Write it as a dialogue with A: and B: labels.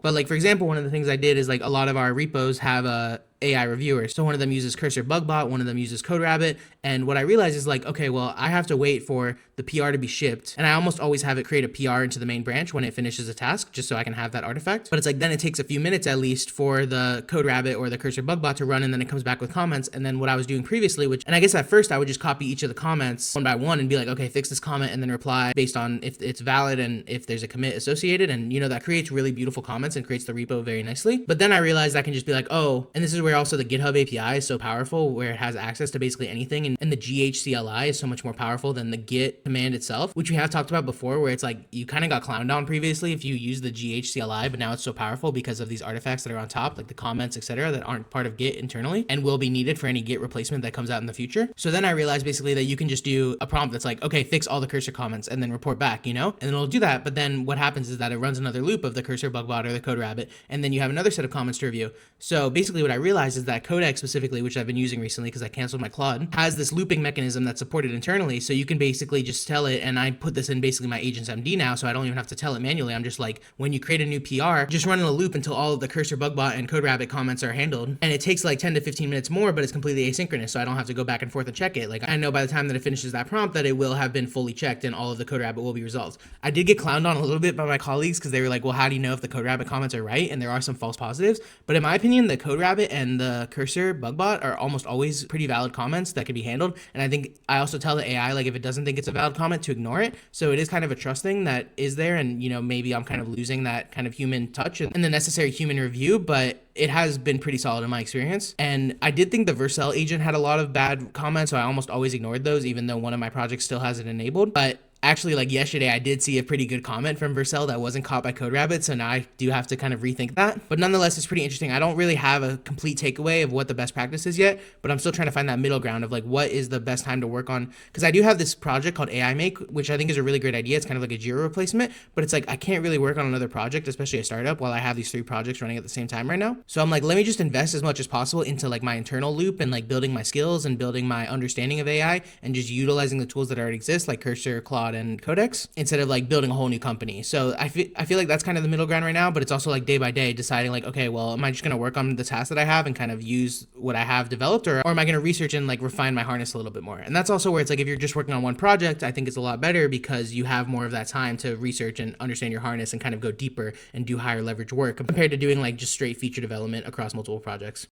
A: But like, for example, one of the things I did is like a lot of our repos have a AI reviewer. So one of them uses Cursor Bugbot, one of them uses CodeRabbit. And what I realized is like, okay, well, I have to wait for the PR to be shipped. And I almost always have it create a PR into the main branch when it finishes a task, just so I can have that artifact. But it's like, then it takes a few minutes at least for the CodeRabbit or the Cursor Bugbot to run, and then it comes back with comments. And then what I was doing previously, and I guess at first I would just copy each of the comments one by one and be like, okay, fix this comment, and then reply based on if it's valid and if there's a commit associated. And that creates really beautiful comments and creates the repo very nicely. But then I realized I can just be like, oh, and this is where also the GitHub API is so powerful, where it has access to basically anything. And the GHCLI is so much more powerful than the Git command itself, which we have talked about before, where it's like you kind of got clowned on previously if you use the GHCLI, but now it's so powerful because of these artifacts that are on top, like the comments, etc., that aren't part of Git internally and will be needed for any Git replacement that comes out in the future. So then I realized basically that you can just do a prompt that's like, okay, fix all the cursor comments and then report back, and it'll do that. But then what happens is that it runs another loop of the Cursor Bugbot or the CodeRabbit, and then you have another set of comments to review. So basically what I realized is that Codex specifically, which I've been using recently because I canceled my Claude, has this looping mechanism that's supported internally. So you can basically just tell it, and I put this in basically my agents MD now, so I don't even have to tell it manually. I'm just like, when you create a new PR, just run in a loop until all of the Cursor Bugbot and CodeRabbit comments are handled. And it takes like 10 to 15 minutes more, but it's completely asynchronous, so I don't have to go back and forth and check it. Like, I know by the time that it finishes that prompt that it will have been fully checked and all of the CodeRabbit will be resolved. I did get clowned on a little bit by my colleagues because they were like, well, how do you know if the CodeRabbit comments are right? And there are some false positives. But in my opinion, the CodeRabbit and the Cursor Bugbot are almost always pretty valid comments that can be handled. And I think I also tell the AI, like, if it doesn't think it's a valid comment, to ignore it. So it is kind of a trust thing that is there. And, maybe I'm kind of losing that kind of human touch and the necessary human review, but it has been pretty solid in my experience. And I did think the Vercel agent had a lot of bad comments, so I almost always ignored those, even though one of my projects still has it enabled. But actually, like yesterday, I did see a pretty good comment from Vercel that wasn't caught by CodeRabbit, so now I do have to kind of rethink that. But nonetheless, it's pretty interesting. I don't really have a complete takeaway of what the best practice is yet, but I'm still trying to find that middle ground of like, what is the best time to work on? Because I do have this project called AI Make, which I think is a really great idea. It's kind of like a Jira replacement, but it's like, I can't really work on another project, especially a startup, while I have these 3 projects running at the same time right now. So I'm like, let me just invest as much as possible into like my internal loop and like building my skills and building my understanding of AI and just utilizing the tools that already exist, like Cursor, Claude, and Codex, instead of like building a whole new company. So I feel like that's kind of the middle ground right now, but it's also like day by day deciding like, okay, well, am I just going to work on the tasks that I have and kind of use what I have developed, or am I going to research and like refine my harness a little bit more? And that's also where it's like, if you're just working on one project, I think it's a lot better because you have more of that time to research and understand your harness and kind of go deeper and do higher leverage work compared to doing like just straight feature development across multiple projects.